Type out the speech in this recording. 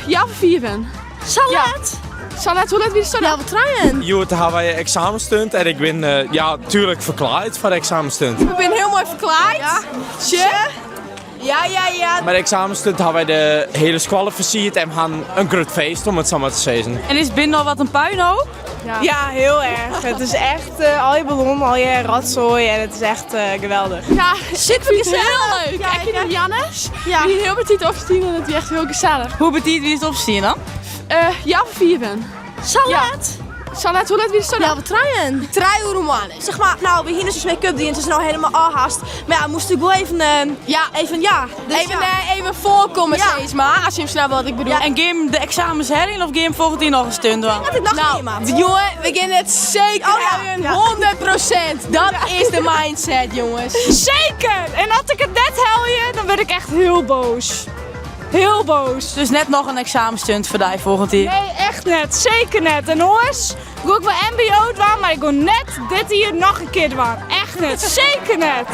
Ja, voor 4 ben. Salet? Salet, hoe laat weer zo? Ja, wat trein? Joet hebben wij examenstunt en ik ben tuurlijk verklaard voor de examenstunt. Ik ben heel mooi verklaard. Ja. Ja. Met de examenstunt hebben wij de hele school versierd en gaan een groot feest om het zo maar te zeggen. En is binnen al wat een puinhoop? Ja, heel erg. Het is echt al je ballon, al je ratzooi en het is echt geweldig. Ja, ik vind het heel leuk. Kijk je naar Jannes? Ja. Die heel betiet opstien en het is echt heel gezellig. Hoe betiet wie is het opzien dan? Ja, voor 4 ben. Salet? Salet, hoe laat weer zo? Ja, wat trein? 3 uur om aan. Zeg maar, nou, we gingen dus make-up doen. Het is nou helemaal afhaast. Maar ja, moest ik wel even, Dus Even voorkomen Ja. steeds maar, als je hem snapt wat ik bedoel. En game de examens herring of game volgend jaar nog een stunt dan? wat ik nog Nou, niet, maat. jongen, we gaan het zeker hebben. Ja. 100%. Dat is de mindset, jongens. Zeker! En als ik het net helje, dan ben ik echt heel boos. Heel boos. Dus net nog een examenstunt voor die volgend jaar. Nee, echt net. Zeker net. En jongens, ik wil ook wel mbo doen, maar ik wil net dit hier nog een keer doen. Echt net. Zeker net.